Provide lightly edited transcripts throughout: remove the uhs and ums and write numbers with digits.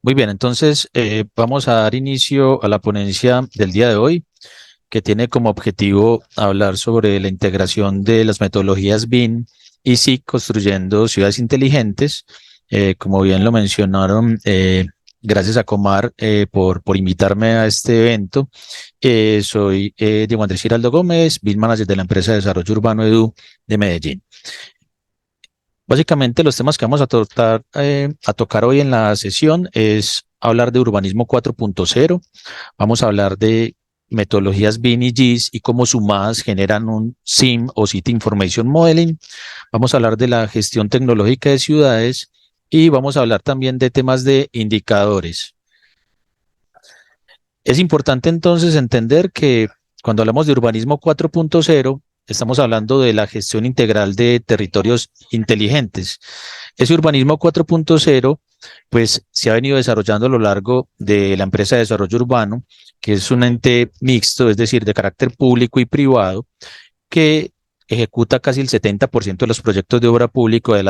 Muy bien, entonces vamos a dar inicio a la ponencia del día de hoy, que tiene como objetivo hablar sobre la integración de las metodologías BIM y SIG construyendo ciudades inteligentes. Como bien lo mencionaron, gracias a Comar por invitarme a este evento. Soy Diego Andrés Giraldo Gómez, BIM Manager de la empresa de desarrollo urbano EDU de Medellín. Básicamente los temas que vamos a tocar hoy en la sesión es hablar de urbanismo 4.0, vamos a hablar de metodologías BIM y GIS y cómo sumadas generan un SIM o City Information Modeling, vamos a hablar de la gestión tecnológica de ciudades y vamos a hablar también de temas de indicadores. Es importante entonces entender que cuando hablamos de urbanismo 4.0, estamos hablando de la gestión integral de territorios inteligentes. Ese urbanismo 4.0 pues se ha venido desarrollando a lo largo de la empresa de desarrollo urbano, que es un ente mixto, es decir, de carácter público y privado, que ejecuta casi el 70% de los proyectos de obra pública de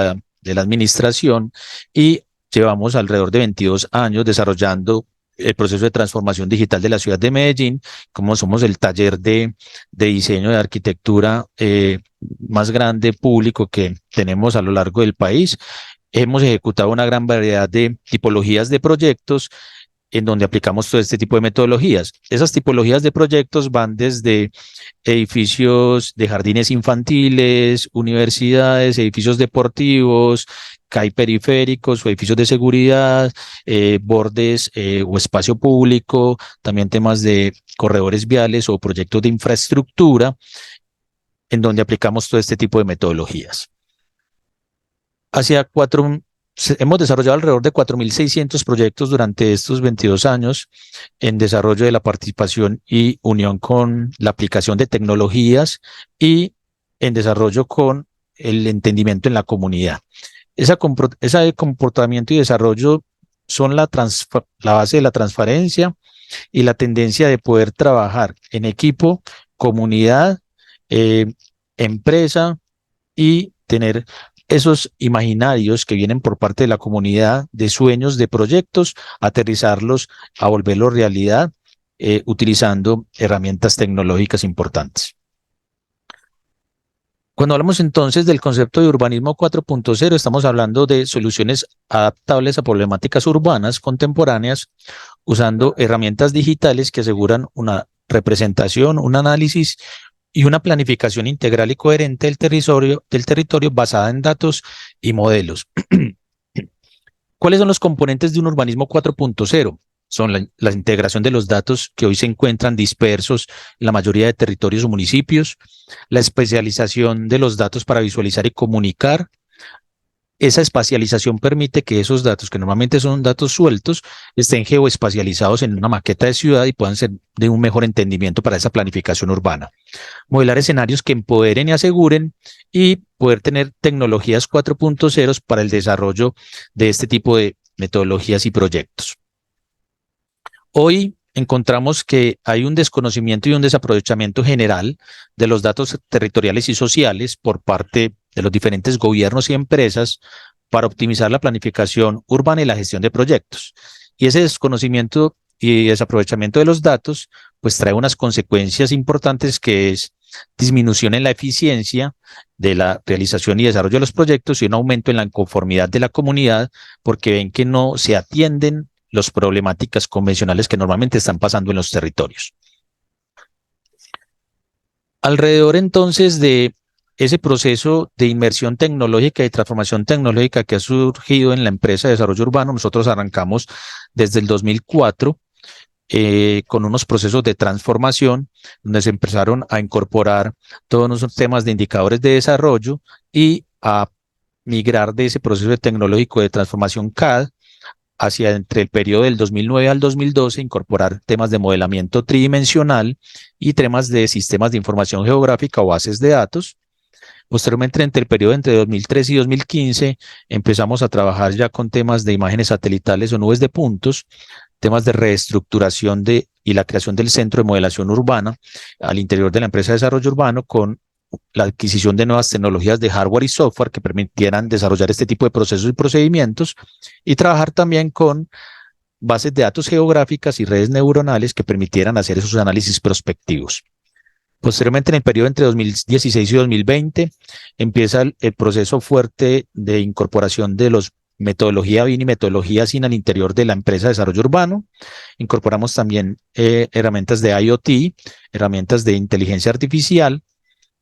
la administración y llevamos alrededor de 22 años desarrollando el proceso de transformación digital de la ciudad de Medellín, como somos el taller de diseño de arquitectura más grande público que tenemos a lo largo del país. Hemos ejecutado una gran variedad de tipologías de proyectos en donde aplicamos todo este tipo de metodologías. Esas tipologías de proyectos van desde edificios de jardines infantiles, universidades, edificios deportivos, CAI periféricos o edificios de seguridad, bordes o espacio público, también temas de corredores viales o proyectos de infraestructura, en donde aplicamos todo este tipo de metodologías. Hemos desarrollado alrededor de 4.600 proyectos durante estos 22 años en desarrollo de la participación y unión con la aplicación de tecnologías y en desarrollo con el entendimiento en la comunidad. Ese comportamiento y desarrollo son la base de la transparencia y la tendencia de poder trabajar en equipo, comunidad, empresa y tener esos imaginarios que vienen por parte de la comunidad de sueños, de proyectos, aterrizarlos a volverlos realidad utilizando herramientas tecnológicas importantes. Cuando hablamos entonces del concepto de urbanismo 4.0, estamos hablando de soluciones adaptables a problemáticas urbanas contemporáneas usando herramientas digitales que aseguran una representación, un análisis y una planificación integral y coherente del territorio basada en datos y modelos. ¿Cuáles son los componentes de un urbanismo 4.0? Son la integración de los datos que hoy se encuentran dispersos en la mayoría de territorios o municipios, la especialización de los datos para visualizar y comunicar. Esa espacialización permite que esos datos, que normalmente son datos sueltos, estén geoespacializados en una maqueta de ciudad y puedan ser de un mejor entendimiento para esa planificación urbana. Modelar escenarios que empoderen y aseguren y poder tener tecnologías 4.0 para el desarrollo de este tipo de metodologías y proyectos. Hoy encontramos que hay un desconocimiento y un desaprovechamiento general de los datos territoriales y sociales por parte de los diferentes gobiernos y empresas para optimizar la planificación urbana y la gestión de proyectos. Y ese desconocimiento y desaprovechamiento de los datos pues trae unas consecuencias importantes, que es disminución en la eficiencia de la realización y desarrollo de los proyectos y un aumento en la inconformidad de la comunidad porque ven que no se atienden las problemáticas convencionales que normalmente están pasando en los territorios. Alrededor entonces de ese proceso de inmersión tecnológica y transformación tecnológica que ha surgido en la empresa de desarrollo urbano, nosotros arrancamos desde el 2004 con unos procesos de transformación donde se empezaron a incorporar todos los temas de indicadores de desarrollo y a migrar de ese proceso tecnológico de transformación CAD hacia entre el periodo del 2009 al 2012, incorporar temas de modelamiento tridimensional y temas de sistemas de información geográfica o bases de datos. Posteriormente, entre el periodo entre 2013 y 2015, empezamos a trabajar ya con temas de imágenes satelitales o nubes de puntos, temas de reestructuración y la creación del centro de modelación urbana al interior de la empresa de desarrollo urbano, con la adquisición de nuevas tecnologías de hardware y software que permitieran desarrollar este tipo de procesos y procedimientos, y trabajar también con bases de datos geográficas y redes neuronales que permitieran hacer esos análisis prospectivos. Posteriormente, en el periodo entre 2016 y 2020, empieza el proceso fuerte de incorporación de los metodología BIM y metodología SIN al interior de la empresa de desarrollo urbano. Incorporamos también herramientas de IoT, herramientas de inteligencia artificial,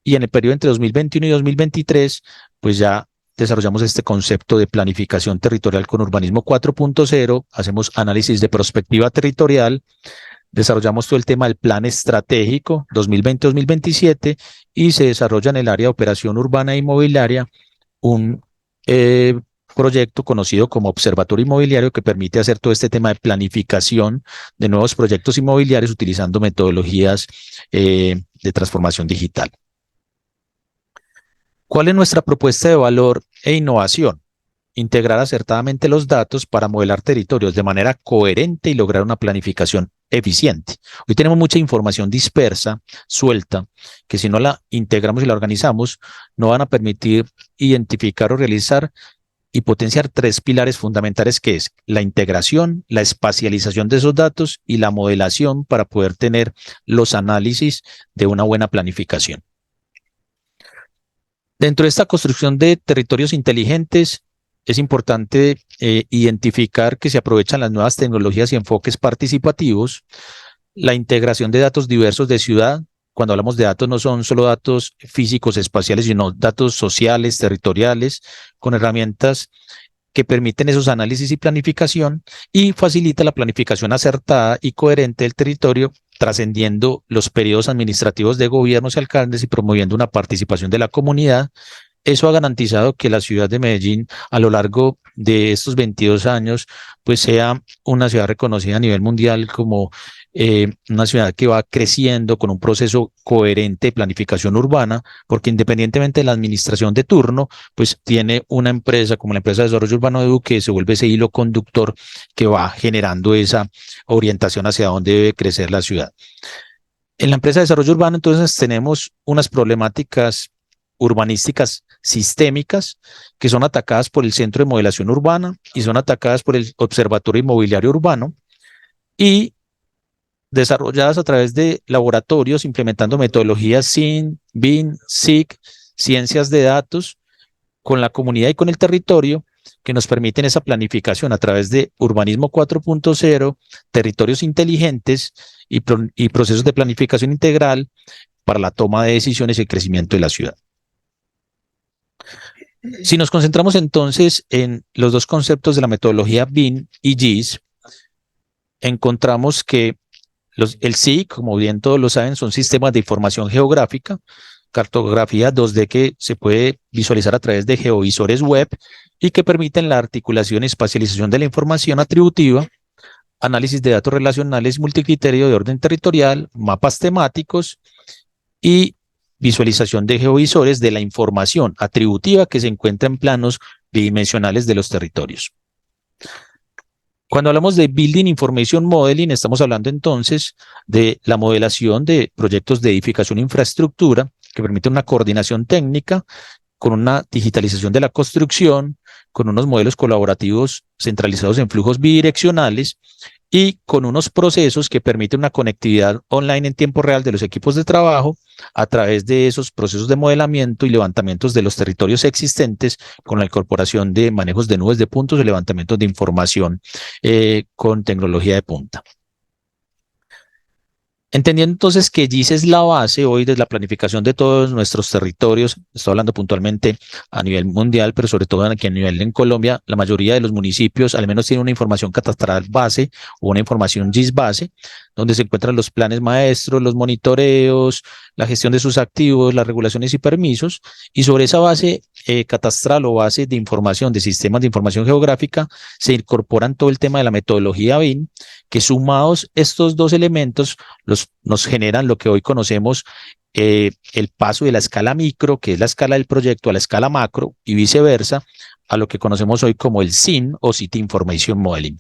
y en el periodo entre 2021 y 2023, pues ya desarrollamos este concepto de planificación territorial con urbanismo 4.0, hacemos análisis de perspectiva territorial, desarrollamos todo el tema del plan estratégico 2020-2027 y se desarrolla en el área de operación urbana e inmobiliaria un proyecto conocido como Observatorio Inmobiliario que permite hacer todo este tema de planificación de nuevos proyectos inmobiliarios utilizando metodologías de transformación digital. ¿Cuál es nuestra propuesta de valor e innovación? Integrar acertadamente los datos para modelar territorios de manera coherente y lograr una planificación eficiente. Hoy tenemos mucha información dispersa, suelta, que si no la integramos y la organizamos, no van a permitir identificar o realizar y potenciar tres pilares fundamentales, que es la integración, la espacialización de esos datos y la modelación para poder tener los análisis de una buena planificación. Dentro de esta construcción de territorios inteligentes, es importante identificar que se aprovechan las nuevas tecnologías y enfoques participativos, la integración de datos diversos de ciudad. Cuando hablamos de datos, no son solo datos físicos, espaciales, sino datos sociales, territoriales, con herramientas que permiten esos análisis y planificación, y facilita la planificación acertada y coherente del territorio, trascendiendo los periodos administrativos de gobiernos y alcaldes y promoviendo una participación de la comunidad. Eso ha garantizado que la ciudad de Medellín, a lo largo de estos 22 años, pues sea una ciudad reconocida a nivel mundial como una ciudad que va creciendo con un proceso coherente de planificación urbana, porque independientemente de la administración de turno, pues tiene una empresa como la empresa de desarrollo urbano de Duque, que se vuelve ese hilo conductor que va generando esa orientación hacia dónde debe crecer la ciudad. En la empresa de desarrollo urbano, entonces, tenemos unas problemáticas urbanísticas sistémicas que son atacadas por el Centro de Modelación Urbana y son atacadas por el Observatorio Inmobiliario Urbano y desarrolladas a través de laboratorios implementando metodologías SIN, BIM, SIG, ciencias de datos, con la comunidad y con el territorio, que nos permiten esa planificación a través de urbanismo 4.0, territorios inteligentes y procesos de planificación integral para la toma de decisiones y el crecimiento de la ciudad. Si nos concentramos entonces en los dos conceptos de la metodología BIM y GIS, encontramos que el SIG, como bien todos lo saben, son sistemas de información geográfica, cartografía 2D que se puede visualizar a través de geovisores web y que permiten la articulación y espacialización de la información atributiva, análisis de datos relacionales multicriterio de orden territorial, mapas temáticos y visualización de geovisores de la información atributiva que se encuentra en planos bidimensionales de los territorios. Cuando hablamos de Building Information Modeling, estamos hablando entonces de la modelación de proyectos de edificación e infraestructura que permiten una coordinación técnica con una digitalización de la construcción, con unos modelos colaborativos centralizados en flujos bidireccionales y con unos procesos que permiten una conectividad online en tiempo real de los equipos de trabajo a través de esos procesos de modelamiento y levantamientos de los territorios existentes con la incorporación de manejos de nubes de puntos y levantamientos de información con tecnología de punta. Entendiendo entonces que GIS es la base hoy de la planificación de todos nuestros territorios, estoy hablando puntualmente a nivel mundial, pero sobre todo aquí a nivel en Colombia, la mayoría de los municipios al menos tienen una información catastral base o una información GIS base, donde se encuentran los planes maestros, los monitoreos, la gestión de sus activos, las regulaciones y permisos, y sobre esa base catastral o base de información de sistemas de información geográfica se incorporan todo el tema de la metodología BIM, que sumados estos dos elementos nos generan lo que hoy conocemos el paso de la escala micro, que es la escala del proyecto, a la escala macro y viceversa, a lo que conocemos hoy como el SIM o City Information Modeling.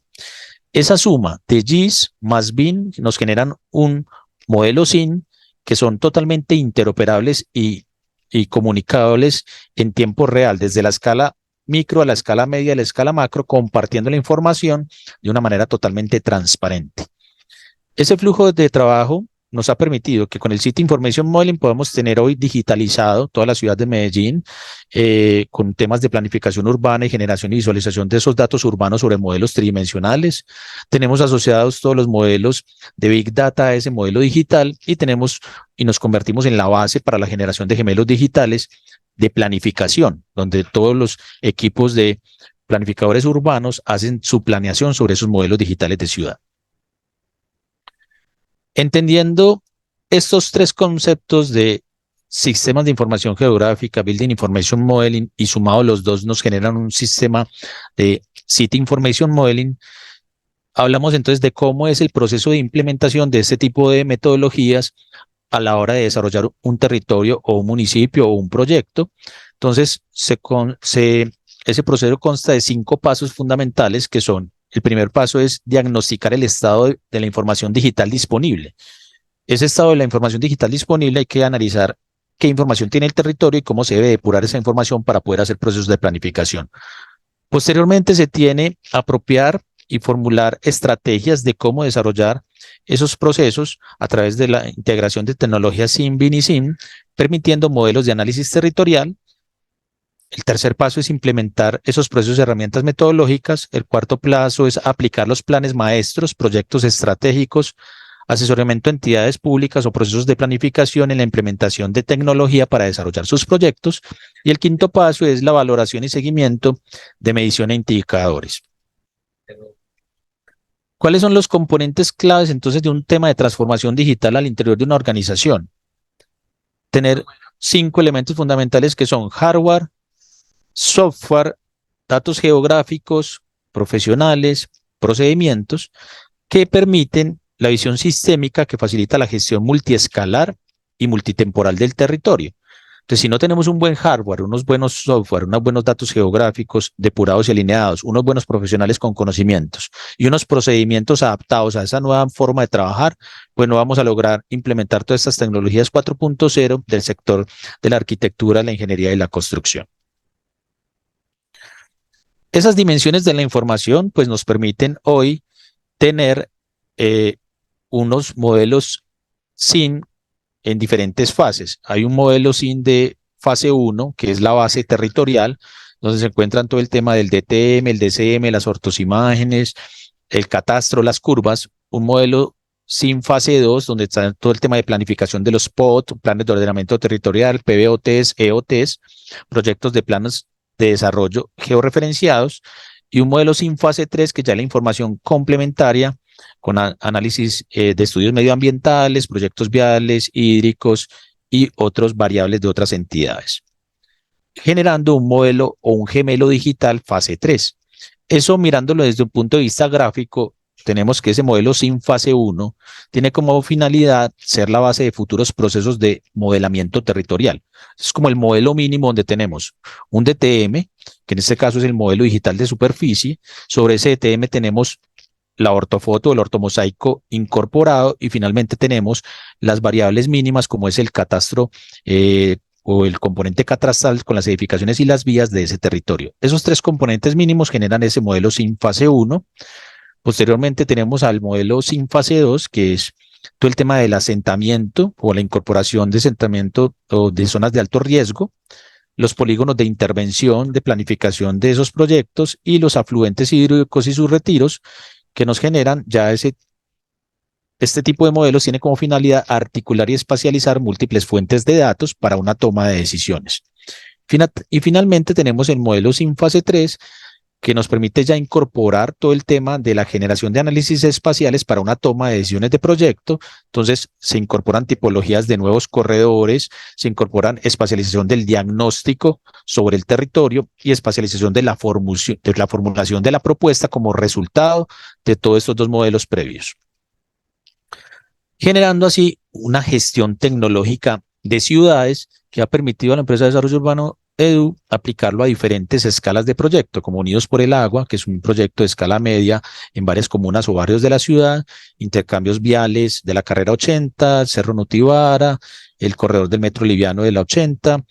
Esa suma de GIS más BIM nos generan un modelo SIM que son totalmente interoperables y comunicables en tiempo real, desde la escala micro a la escala media, a la escala macro, compartiendo la información de una manera totalmente transparente. Ese flujo de trabajo nos ha permitido que con el City Information Modeling podamos tener hoy digitalizado toda la ciudad de Medellín con temas de planificación urbana y generación y visualización de esos datos urbanos sobre modelos tridimensionales. Tenemos asociados todos los modelos de Big Data a ese modelo digital y nos convertimos en la base para la generación de gemelos digitales de planificación, donde todos los equipos de planificadores urbanos hacen su planeación sobre esos modelos digitales de ciudad. Entendiendo estos tres conceptos de sistemas de información geográfica, Building Information Modeling, y sumados los dos nos generan un sistema de City Information Modeling, hablamos entonces de cómo es el proceso de implementación de este tipo de metodologías a la hora de desarrollar un territorio o un municipio o un proyecto. Entonces, ese proceso consta de 5 pasos fundamentales que son: el primer paso es diagnosticar el estado de la información digital disponible. Ese estado de la información digital disponible hay que analizar qué información tiene el territorio y cómo se debe depurar esa información para poder hacer procesos de planificación. Posteriormente se tiene que apropiar y formular estrategias de cómo desarrollar esos procesos a través de la integración de tecnologías SIM, BIM y SIM, permitiendo modelos de análisis territorial. El tercer paso es implementar esos procesos de herramientas metodológicas. El cuarto paso es aplicar los planes maestros, proyectos estratégicos, asesoramiento a entidades públicas o procesos de planificación en la implementación de tecnología para desarrollar sus proyectos. Y el quinto paso es la valoración y seguimiento de medición e indicadores. ¿Cuáles son los componentes claves entonces de un tema de transformación digital al interior de una organización? Tener 5 elementos fundamentales que son hardware, software, datos geográficos, profesionales, procedimientos que permiten la visión sistémica que facilita la gestión multiescalar y multitemporal del territorio. Entonces, si no tenemos un buen hardware, unos buenos software, unos buenos datos geográficos depurados y alineados, unos buenos profesionales con conocimientos y unos procedimientos adaptados a esa nueva forma de trabajar, pues no vamos a lograr implementar todas estas tecnologías 4.0 del sector de la arquitectura, la ingeniería y la construcción. Esas dimensiones de la información pues nos permiten hoy tener unos modelos SIM en diferentes fases. Hay un modelo SIM de fase 1, que es la base territorial, donde se encuentran todo el tema del DTM, el DCM, las ortosimágenes, el catastro, las curvas. Un modelo SIM fase 2, donde está todo el tema de planificación de los POT, planes de ordenamiento territorial, PBOTs, EOTs, proyectos de planos de desarrollo georreferenciados, y un modelo SIM fase 3, que ya es la información complementaria con análisis de estudios medioambientales, proyectos viales, hídricos y otros variables de otras entidades, generando un modelo o un gemelo digital fase 3. Eso, mirándolo desde un punto de vista gráfico, tenemos que ese modelo SIM fase 1 tiene como finalidad ser la base de futuros procesos de modelamiento territorial. Es como el modelo mínimo donde tenemos un DTM, que en este caso es el modelo digital de superficie. Sobre ese DTM tenemos la ortofoto, el ortomosaico incorporado, y finalmente tenemos las variables mínimas como es el catastro o el componente catastral con las edificaciones y las vías de ese territorio. Esos 3 componentes mínimos generan ese modelo SIM fase 1. Posteriormente tenemos al modelo SIM fase 2, que es todo el tema del asentamiento o la incorporación de asentamiento o de zonas de alto riesgo, los polígonos de intervención, de planificación de esos proyectos y los afluentes hídricos y sus retiros, que nos generan ya este tipo de modelos tiene como finalidad articular y espacializar múltiples fuentes de datos para una toma de decisiones. Y finalmente tenemos el modelo SIM fase 3, que nos permite ya incorporar todo el tema de la generación de análisis espaciales para una toma de decisiones de proyecto. Entonces se incorporan tipologías de nuevos corredores, se incorporan espacialización del diagnóstico sobre el territorio y espacialización de la formulación de la propuesta como resultado de todos estos 2 modelos previos, generando así una gestión tecnológica de ciudades que ha permitido a la empresa de desarrollo urbano EDU aplicarlo a diferentes escalas de proyecto, como Unidos por el Agua, que es un proyecto de escala media en varias comunas o barrios de la ciudad, intercambios viales de la carrera 80, Cerro Notibara, el corredor del metro liviano de la 80,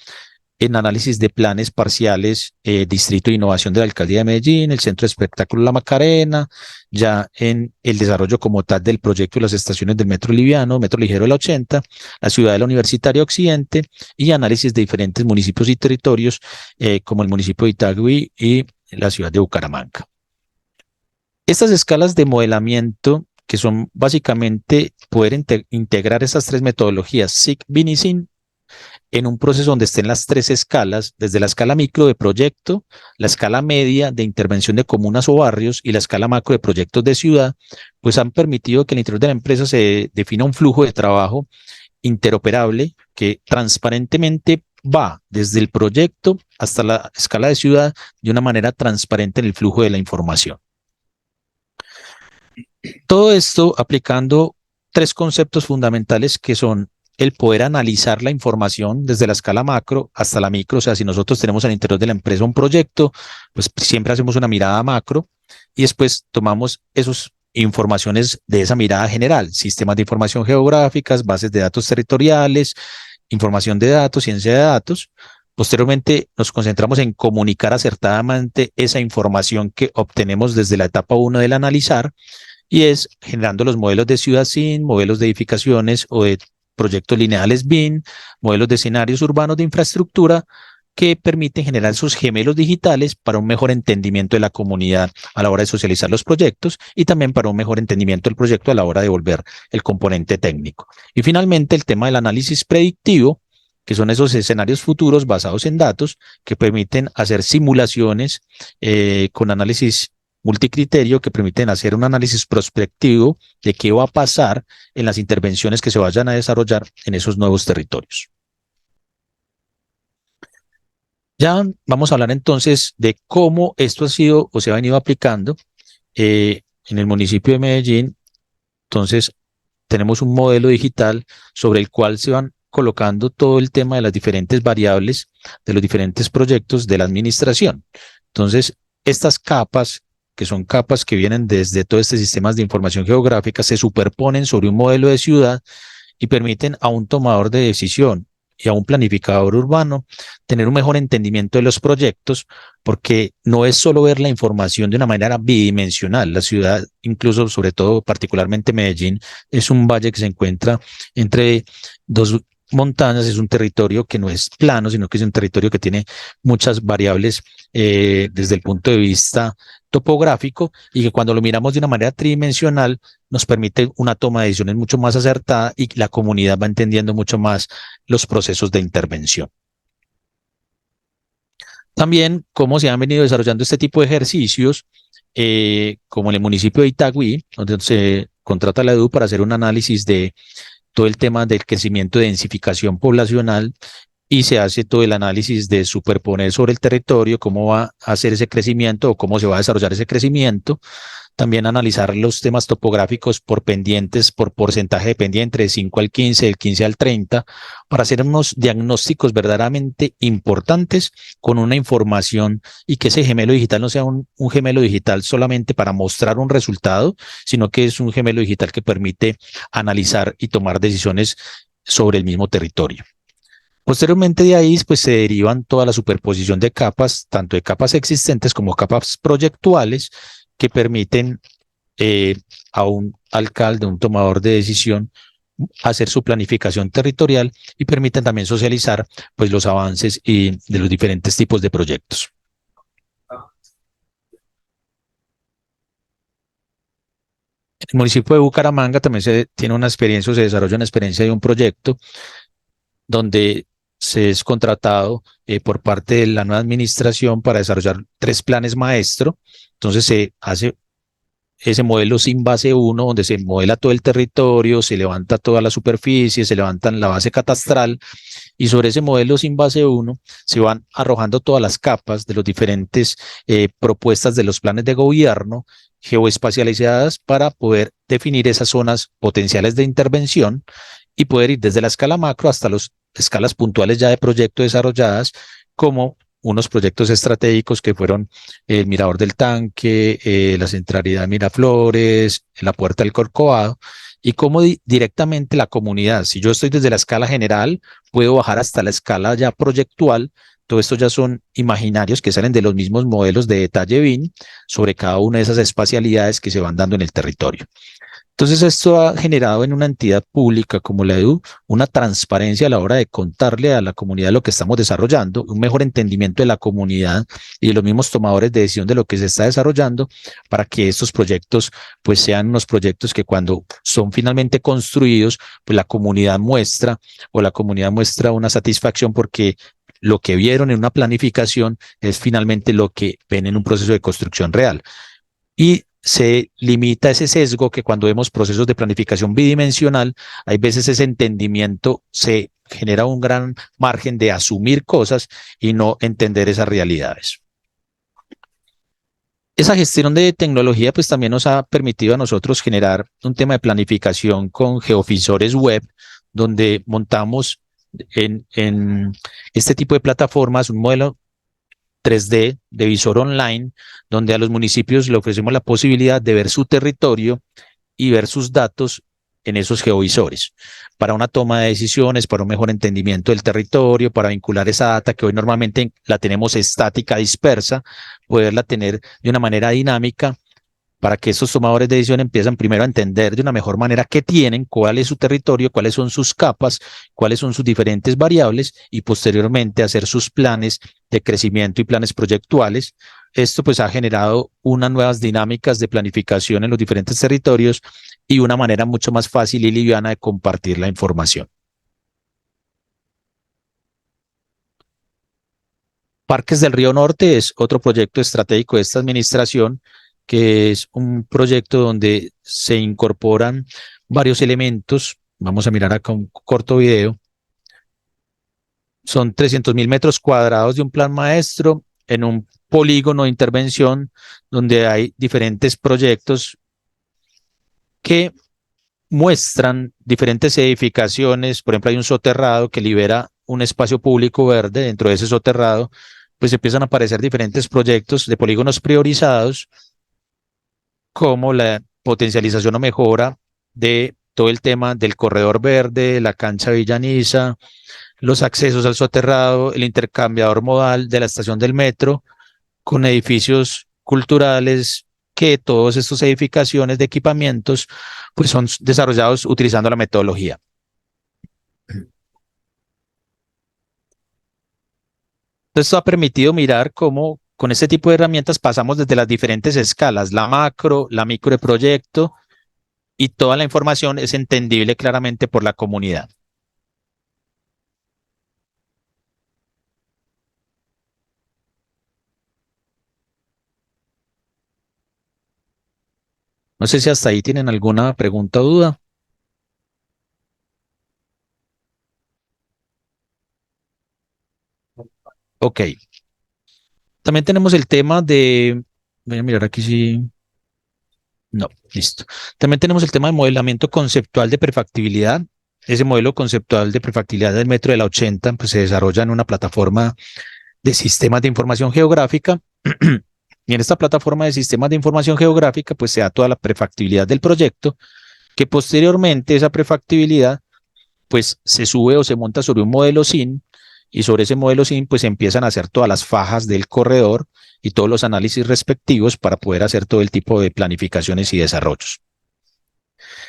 en análisis de planes parciales, Distrito de Innovación de la Alcaldía de Medellín, el Centro de Espectáculo La Macarena, ya en el desarrollo como tal del proyecto de las estaciones del Metro Liviano, Metro Ligero de la 80, la ciudad de la Universitaria Occidente y análisis de diferentes municipios y territorios como el municipio de Itagüí y la ciudad de Bucaramanga. Estas escalas de modelamiento, que son básicamente poder integrar estas tres metodologías, SIG, BIN y SIN, en un proceso donde estén las tres escalas, desde la escala micro de proyecto, la escala media de intervención de comunas o barrios y la escala macro de proyectos de ciudad, pues han permitido que en el interior de la empresa se defina un flujo de trabajo interoperable que transparentemente va desde el proyecto hasta la escala de ciudad de una manera transparente en el flujo de la información. Todo esto aplicando tres conceptos fundamentales que son el poder analizar la información desde la escala macro hasta la micro. O sea, si nosotros tenemos al interior de la empresa un proyecto, pues siempre hacemos una mirada macro y después tomamos esas informaciones de esa mirada general, sistemas de información geográficas, bases de datos territoriales, información de datos, ciencia de datos. Posteriormente nos concentramos en comunicar acertadamente esa información que obtenemos desde la etapa 1 del analizar y es generando los modelos de ciudad SIN, modelos de edificaciones o de proyectos lineales BIM, modelos de escenarios urbanos de infraestructura que permiten generar sus gemelos digitales para un mejor entendimiento de la comunidad a la hora de socializar los proyectos y también para un mejor entendimiento del proyecto a la hora de volver el componente técnico. Y finalmente el tema del análisis predictivo, que son esos escenarios futuros basados en datos que permiten hacer simulaciones con análisis multicriterio que permiten hacer un análisis prospectivo de qué va a pasar en las intervenciones que se vayan a desarrollar en esos nuevos territorios. Ya vamos a hablar entonces de cómo esto ha sido o se ha venido aplicando en el municipio de Medellín. Entonces, tenemos un modelo digital sobre el cual se van colocando todo el tema de las diferentes variables de los diferentes proyectos de la administración. Entonces, estas capas, que son capas que vienen desde todos estos sistemas de información geográfica, se superponen sobre un modelo de ciudad y permiten a un tomador de decisión y a un planificador urbano tener un mejor entendimiento de los proyectos, porque no es solo ver la información de una manera bidimensional. La ciudad, incluso, sobre todo, particularmente Medellín, es un valle que se encuentra entre dos montañas, es un territorio que no es plano, sino que es un territorio que tiene muchas variables desde el punto de vista topográfico y que cuando lo miramos de una manera tridimensional nos permite una toma de decisiones mucho más acertada y la comunidad va entendiendo mucho más los procesos de intervención. También cómo se han venido desarrollando este tipo de ejercicios, como en el municipio de Itagüí, donde se contrata la EDU para hacer un análisis de todo el tema del crecimiento de densificación poblacional y se hace todo el análisis de superponer sobre el territorio cómo va a hacer ese crecimiento o cómo se va a desarrollar ese crecimiento. También analizar los temas topográficos por pendientes, por porcentaje de pendiente, de 5 al 15, del 15 al 30, para hacer unos diagnósticos verdaderamente importantes con una información y que ese gemelo digital no sea un gemelo digital solamente para mostrar un resultado, sino que es un gemelo digital que permite analizar y tomar decisiones sobre el mismo territorio. Posteriormente de ahí, pues se derivan toda la superposición de capas, tanto de capas existentes como capas proyectuales, que permiten a un alcalde, un tomador de decisión, hacer su planificación territorial y permiten también socializar pues, los avances y de los diferentes tipos de proyectos. El municipio de Bucaramanga también se tiene una experiencia, o se desarrolla una experiencia de un proyecto donde se es contratado por parte de la nueva administración para desarrollar 3 planes maestro. Entonces se hace ese modelo sin base 1, donde se modela todo el territorio, se levanta toda la superficie, se levanta la base catastral, y sobre ese modelo sin base 1 se van arrojando todas las capas de las diferentes propuestas de los planes de gobierno geoespacializadas para poder definir esas zonas potenciales de intervención y poder ir desde la escala macro hasta las escalas puntuales ya de proyecto desarrolladas, como unos proyectos estratégicos que fueron el Mirador del Tanque, la centralidad de Miraflores, la Puerta del Corcovado, y cómo directamente la comunidad, si yo estoy desde la escala general, puedo bajar hasta la escala ya proyectual, todo esto ya son imaginarios que salen de los mismos modelos de detalle BIM sobre cada una de esas espacialidades que se van dando en el territorio. Entonces, esto ha generado en una entidad pública como la EDU una transparencia a la hora de contarle a la comunidad lo que estamos desarrollando, un mejor entendimiento de la comunidad y de los mismos tomadores de decisión de lo que se está desarrollando para que estos proyectos pues sean unos proyectos que cuando son finalmente construidos, pues la comunidad muestra una satisfacción porque lo que vieron en una planificación es finalmente lo que ven en un proceso de construcción real. Y se limita ese sesgo que cuando vemos procesos de planificación bidimensional, hay veces ese entendimiento se genera un gran margen de asumir cosas y no entender esas realidades. Esa gestión de tecnología pues también nos ha permitido a nosotros generar un tema de planificación con geofisores web, donde montamos en este tipo de plataformas un modelo 3D de visor online, donde a los municipios le ofrecemos la posibilidad de ver su territorio y ver sus datos en esos geovisores para una toma de decisiones, para un mejor entendimiento del territorio, para vincular esa data que hoy normalmente la tenemos estática, dispersa, poderla tener de una manera dinámica para que esos tomadores de decisión empiezan primero a entender de una mejor manera qué tienen, cuál es su territorio, cuáles son sus capas, cuáles son sus diferentes variables y posteriormente hacer sus planes de crecimiento y planes proyectuales. Esto pues ha generado unas nuevas dinámicas de planificación en los diferentes territorios y una manera mucho más fácil y liviana de compartir la información. Parques del Río Norte es otro proyecto estratégico de esta administración, que es un proyecto donde se incorporan varios elementos. Vamos a mirar acá un corto video. Son 300.000 metros cuadrados de un plan maestro en un polígono de intervención donde hay diferentes proyectos que muestran diferentes edificaciones. Por ejemplo, hay un soterrado que libera un espacio público verde. Dentro de ese soterrado pues empiezan a aparecer diferentes proyectos de polígonos priorizados, como la potencialización o mejora de todo el tema del corredor verde, la cancha Villaniza, los accesos al soterrado, el intercambiador modal de la estación del metro, con edificios culturales, que todas estas edificaciones de equipamientos pues son desarrollados utilizando la metodología. Esto ha permitido mirar cómo con este tipo de herramientas pasamos desde las diferentes escalas, la macro, la micro de proyecto, y toda la información es entendible claramente por la comunidad. No sé si hasta ahí tienen alguna pregunta o duda. Ok. También tenemos el tema de, voy a mirar aquí si, no, listo. También tenemos el tema de modelamiento conceptual de prefactibilidad. Ese modelo conceptual de prefactibilidad del metro de la 80 pues, se desarrolla en una plataforma de sistemas de información geográfica. Y en esta plataforma de sistemas de información geográfica pues se da toda la prefactibilidad del proyecto, que posteriormente esa prefactibilidad pues se sube o se monta sobre un modelo SIN, y sobre ese modelo SIN pues empiezan a hacer todas las fajas del corredor y todos los análisis respectivos para poder hacer todo el tipo de planificaciones y desarrollos.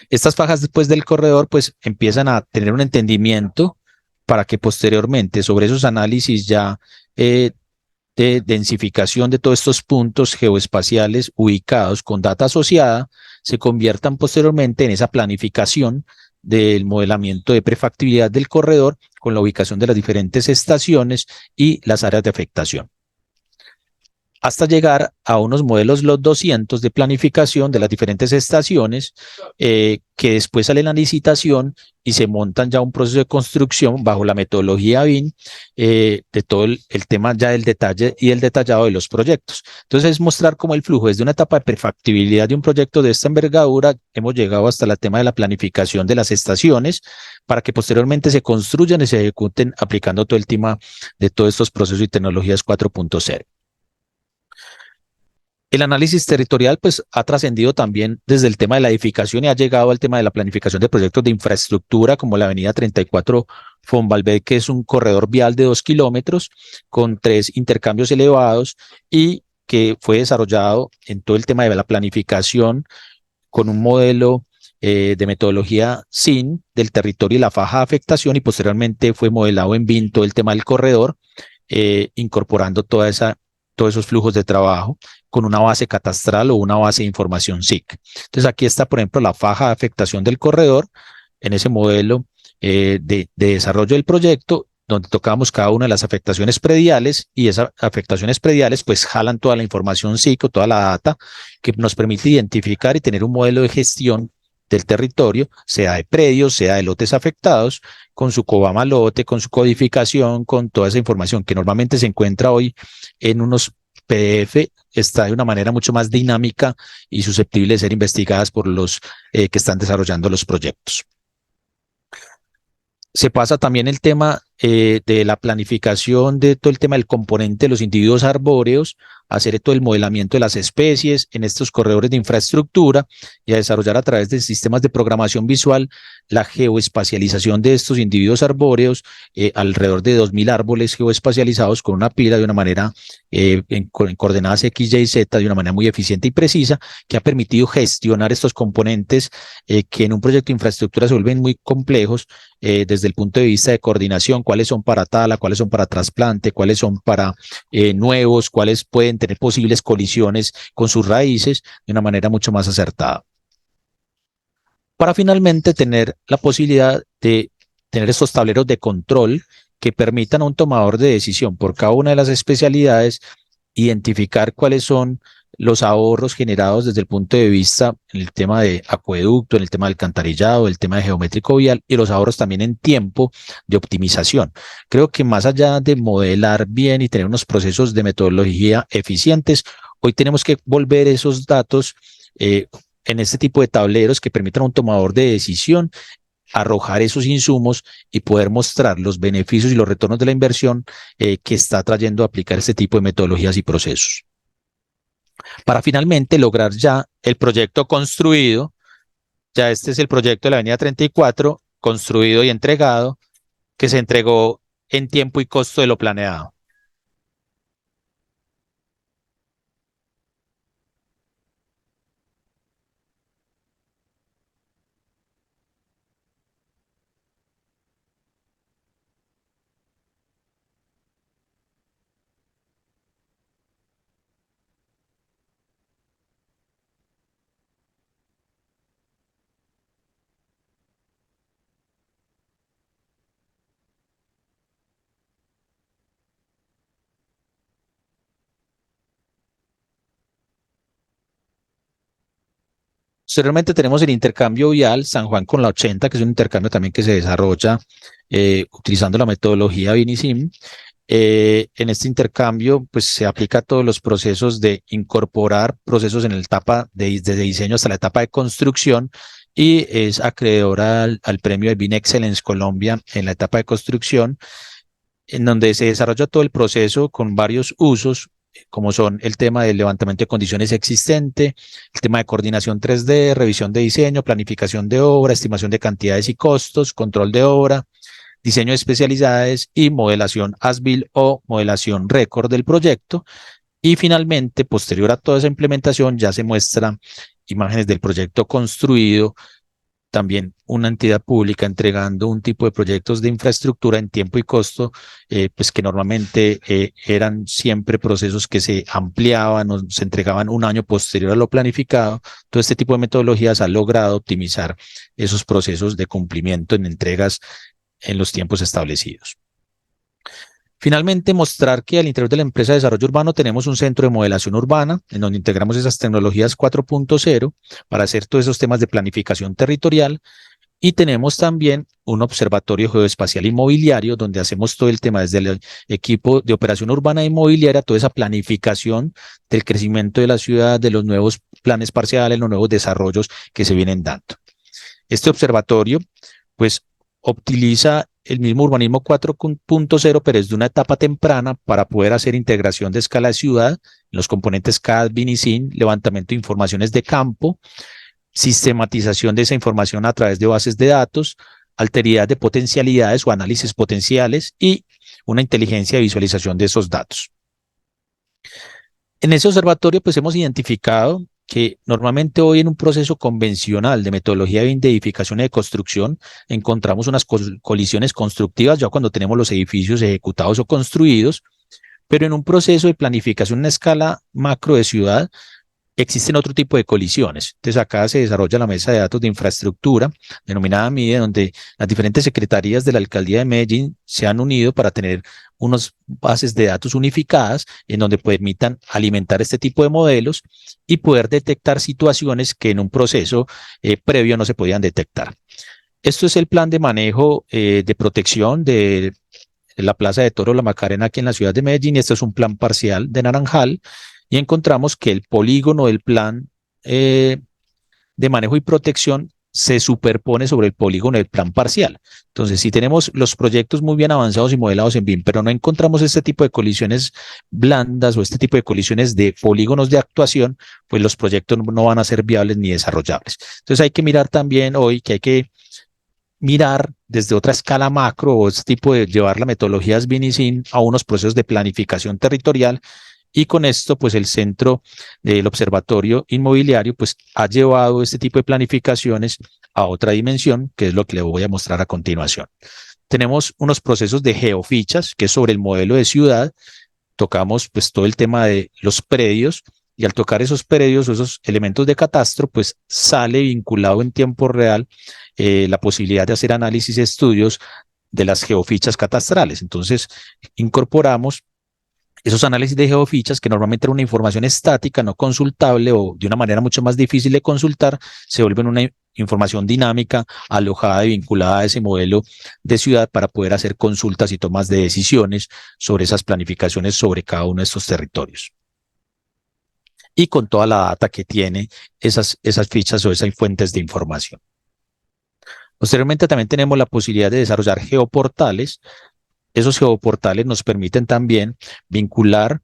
Estas fajas después del corredor pues empiezan a tener un entendimiento para que posteriormente sobre esos análisis ya de densificación de todos estos puntos geoespaciales ubicados con data asociada se conviertan posteriormente en esa planificación del modelamiento de prefactibilidad del corredor con la ubicación de las diferentes estaciones y las áreas de afectación, hasta llegar a unos modelos LOT 200 de planificación de las diferentes estaciones, que después sale la licitación y se montan ya un proceso de construcción bajo la metodología BIM, de todo el tema ya del detalle y el detallado de los proyectos. Entonces es mostrar cómo el flujo desde una etapa de prefactibilidad de un proyecto de esta envergadura, hemos llegado hasta el tema de la planificación de las estaciones para que posteriormente se construyan y se ejecuten aplicando todo el tema de todos estos procesos y tecnologías 4.0. El análisis territorial pues ha trascendido también desde el tema de la edificación y ha llegado al tema de la planificación de proyectos de infraestructura como la avenida 34 Fonvalverde, que es un corredor vial de 2 kilómetros con 3 intercambios elevados y que fue desarrollado en todo el tema de la planificación con un modelo de metodología SIN del territorio y la faja de afectación, y posteriormente fue modelado en BIM todo el tema del corredor, incorporando todos esos flujos de trabajo con una base catastral o una base de información SIC. Entonces aquí está, por ejemplo, la faja de afectación del corredor en ese modelo de desarrollo del proyecto, donde tocamos cada una de las afectaciones prediales, y esas afectaciones prediales pues jalan toda la información SIC o toda la data que nos permite identificar y tener un modelo de gestión del territorio, sea de predios, sea de lotes afectados, con su COBAMA lote, con su codificación, con toda esa información que normalmente se encuentra hoy en unos PDF, está de una manera mucho más dinámica y susceptible de ser investigadas por los que están desarrollando los proyectos. Se pasa también el tema de la planificación de todo el tema del componente de los individuos arbóreos, a hacer todo el modelamiento de las especies en estos corredores de infraestructura y a desarrollar a través de sistemas de programación visual la geoespacialización de estos individuos arbóreos, alrededor de 2000 árboles geoespacializados con una pila de una manera en coordenadas X, Y, Z, de una manera muy eficiente y precisa, que ha permitido gestionar estos componentes que en un proyecto de infraestructura se vuelven muy complejos desde el punto de vista de coordinación, cuáles son para tala, cuáles son para trasplante, cuáles son para nuevos, cuáles pueden tener posibles colisiones con sus raíces de una manera mucho más acertada. Para finalmente tener la posibilidad de tener estos tableros de control que permitan a un tomador de decisión por cada una de las especialidades identificar cuáles son los ahorros generados desde el punto de vista en el tema de acueducto, en el tema del alcantarillado, el tema de geométrico vial, y los ahorros también en tiempo de optimización. Creo que más allá de modelar bien y tener unos procesos de metodología eficientes, hoy tenemos que volver esos datos en este tipo de tableros que permitan a un tomador de decisión arrojar esos insumos y poder mostrar los beneficios y los retornos de la inversión que está trayendo a aplicar este tipo de metodologías y procesos. Para finalmente lograr ya el proyecto construido, ya este es el proyecto de la avenida 34, construido y entregado, que se entregó en tiempo y costo de lo planeado. Posteriormente tenemos el intercambio vial San Juan con la 80, que es un intercambio también que se desarrolla utilizando la metodología Vinisim. En este intercambio, pues se aplica a todos los procesos de incorporar procesos en la etapa desde diseño hasta la etapa de construcción, y es acreedora al premio de BIM Excellence Colombia en la etapa de construcción, en donde se desarrolla todo el proceso con varios usos, como son el tema del levantamiento de condiciones existente, el tema de coordinación 3D, revisión de diseño, planificación de obra, estimación de cantidades y costos, control de obra, diseño de especialidades y modelación as-built o modelación récord del proyecto. Y finalmente, posterior a toda esa implementación, ya se muestra imágenes del proyecto construido, también una entidad pública entregando un tipo de proyectos de infraestructura en tiempo y costo, pues que normalmente eran siempre procesos que se ampliaban o se entregaban un año posterior a lo planificado. Todo este tipo de metodologías ha logrado optimizar esos procesos de cumplimiento en entregas en los tiempos establecidos. Finalmente, mostrar que al interior de la empresa de desarrollo urbano tenemos un centro de modelación urbana en donde integramos esas tecnologías 4.0 para hacer todos esos temas de planificación territorial, y tenemos también un observatorio geoespacial inmobiliario donde hacemos todo el tema desde el equipo de operación urbana e inmobiliaria, toda esa planificación del crecimiento de la ciudad, de los nuevos planes parciales, los nuevos desarrollos que se vienen dando. Este observatorio, pues, utiliza el mismo urbanismo 4.0, pero es de una etapa temprana para poder hacer integración de escala de ciudad, los componentes CAD, BIM y SIM, levantamiento de informaciones de campo, sistematización de esa información a través de bases de datos, alteridad de potencialidades o análisis potenciales y una inteligencia de visualización de esos datos. En ese observatorio pues hemos identificado que normalmente hoy en un proceso convencional de metodología de edificación y de construcción encontramos unas colisiones constructivas ya cuando tenemos los edificios ejecutados o construidos, pero en un proceso de planificación en escala macro de ciudad existen otro tipo de colisiones. Entonces acá se desarrolla la mesa de datos de infraestructura, denominada MIDE, donde las diferentes secretarías de la Alcaldía de Medellín se han unido para tener unas bases de datos unificadas en donde permitan alimentar este tipo de modelos y poder detectar situaciones que en un proceso previo no se podían detectar. Esto es el plan de manejo de protección de la Plaza de Toros La Macarena aquí en la ciudad de Medellín, y esto es un plan parcial de Naranjal, y encontramos que el polígono del plan de manejo y protección se superpone sobre el polígono del plan parcial. Entonces, si tenemos los proyectos muy bien avanzados y modelados en BIM, pero no encontramos este tipo de colisiones blandas o este tipo de colisiones de polígonos de actuación, pues los proyectos no van a ser viables ni desarrollables. Entonces, hay que mirar también hoy que hay que mirar desde otra escala macro o este tipo de llevar la metodología BIM y SIM a unos procesos de planificación territorial. Y con esto, pues el centro del observatorio inmobiliario, pues ha llevado este tipo de planificaciones a otra dimensión, que es lo que le voy a mostrar a continuación. Tenemos unos procesos de geofichas, que es sobre el modelo de ciudad. Tocamos pues todo el tema de los predios, y al tocar esos predios o esos elementos de catastro, pues sale vinculado en tiempo real la posibilidad de hacer análisis y estudios de las geofichas catastrales. Entonces, incorporamos esos análisis de geofichas, que normalmente era una información estática, no consultable o de una manera mucho más difícil de consultar, se vuelven una información dinámica, alojada y vinculada a ese modelo de ciudad para poder hacer consultas y tomas de decisiones sobre esas planificaciones sobre cada uno de estos territorios. Y con toda la data que tiene esas fichas o esas fuentes de información. Posteriormente también tenemos la posibilidad de desarrollar geoportales. Esos geoportales nos permiten también vincular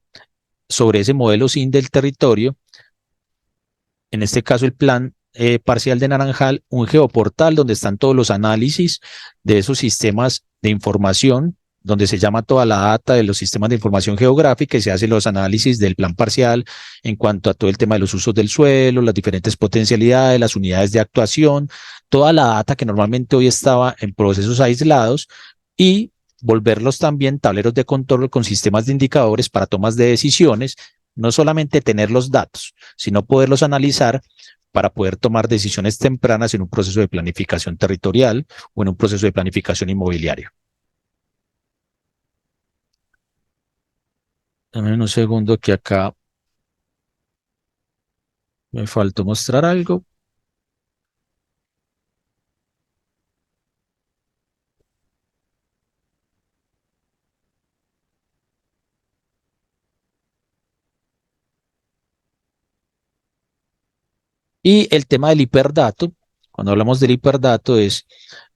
sobre ese modelo SIM del territorio, en este caso el plan parcial de Naranjal, un geoportal donde están todos los análisis de esos sistemas de información, donde se llama toda la data de los sistemas de información geográfica y se hacen los análisis del plan parcial en cuanto a todo el tema de los usos del suelo, las diferentes potencialidades, las unidades de actuación, toda la data que normalmente hoy estaba en procesos aislados, y volverlos también tableros de control con sistemas de indicadores para tomas de decisiones, no solamente tener los datos, sino poderlos analizar para poder tomar decisiones tempranas en un proceso de planificación territorial o en un proceso de planificación inmobiliaria. Dame un segundo que acá me faltó mostrar algo. Y el tema del hiperdato, cuando hablamos del hiperdato, es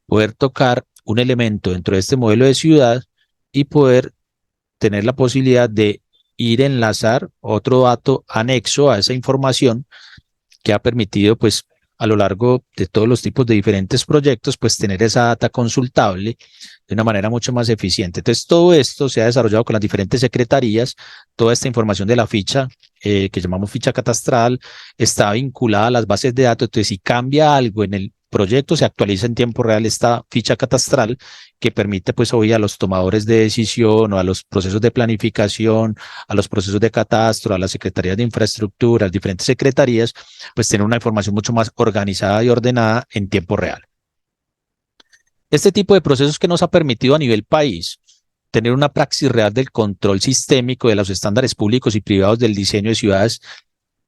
poder tocar un elemento dentro de este modelo de ciudad y poder tener la posibilidad de ir a enlazar otro dato anexo a esa información, que ha permitido pues a lo largo de todos los tipos de diferentes proyectos pues tener esa data consultable de una manera mucho más eficiente. Entonces todo esto se ha desarrollado con las diferentes secretarías. Toda esta información de la ficha que llamamos ficha catastral está vinculada a las bases de datos. Entonces si cambia algo en el proyecto, se actualiza en tiempo real esta ficha catastral, que permite pues hoy a los tomadores de decisión o a los procesos de planificación, a los procesos de catastro, a las secretarías de infraestructura, a las diferentes secretarías, pues tener una información mucho más organizada y ordenada en tiempo real. Este tipo de procesos que nos ha permitido a nivel país tener una praxis real del control sistémico de los estándares públicos y privados del diseño de ciudades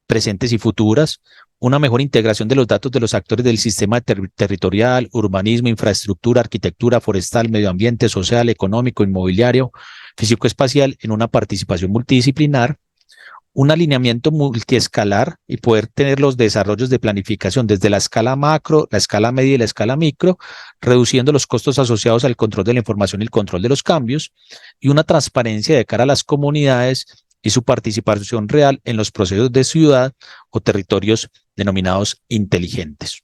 presentes y futuras, una mejor integración de los datos de los actores del sistema territorial, urbanismo, infraestructura, arquitectura, forestal, medio ambiente, social, económico, inmobiliario, físico-espacial, en una participación multidisciplinar, un alineamiento multiescalar y poder tener los desarrollos de planificación desde la escala macro, la escala media y la escala micro, reduciendo los costos asociados al control de la información y el control de los cambios, y una transparencia de cara a las comunidades y su participación real en los procesos de ciudad o territorios denominados inteligentes.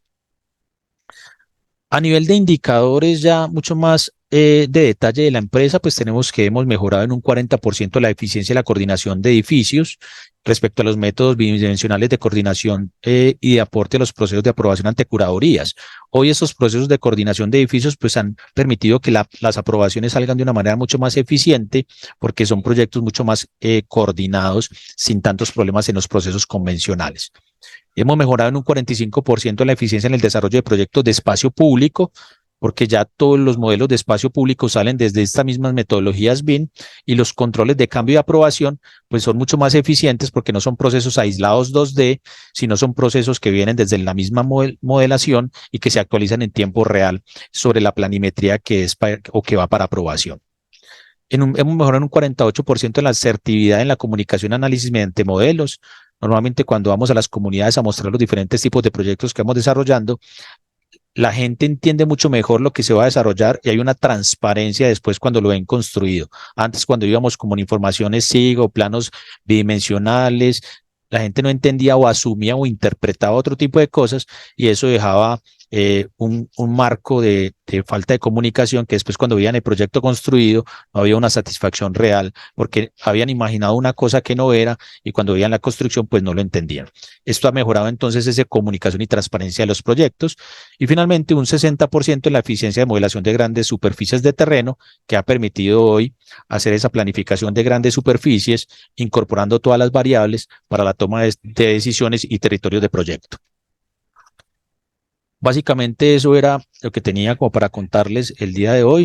A nivel de indicadores ya mucho más de detalle de la empresa, pues tenemos que hemos mejorado en un 40% la eficiencia y la coordinación de edificios respecto a los métodos bidimensionales de coordinación y de aporte a los procesos de aprobación ante curadurías. Hoy estos procesos de coordinación de edificios pues han permitido que las aprobaciones salgan de una manera mucho más eficiente porque son proyectos mucho más coordinados sin tantos problemas en los procesos convencionales. Hemos mejorado en un 45% la eficiencia en el desarrollo de proyectos de espacio público, porque ya todos los modelos de espacio público salen desde estas mismas metodologías BIM y los controles de cambio y aprobación pues son mucho más eficientes porque no son procesos aislados 2D, sino son procesos que vienen desde la misma modelación y que se actualizan en tiempo real sobre la planimetría que es o que va para aprobación. Hemos mejorado en un 48% en la asertividad en la comunicación y análisis mediante modelos. Normalmente cuando vamos a las comunidades a mostrar los diferentes tipos de proyectos que vamos desarrollando, la gente entiende mucho mejor lo que se va a desarrollar y hay una transparencia después cuando lo ven construido. Antes, cuando íbamos como en informaciones SIG o planos bidimensionales, la gente no entendía o asumía o interpretaba otro tipo de cosas y eso dejaba un marco de falta de comunicación que después cuando veían el proyecto construido no había una satisfacción real porque habían imaginado una cosa que no era y cuando veían la construcción pues no lo entendían. Esto ha mejorado entonces esa comunicación y transparencia de los proyectos y finalmente un 60% en la eficiencia de modelación de grandes superficies de terreno que ha permitido hoy hacer esa planificación de grandes superficies incorporando todas las variables para la toma de decisiones y territorios de proyecto. Básicamente eso era lo que tenía como para contarles el día de hoy.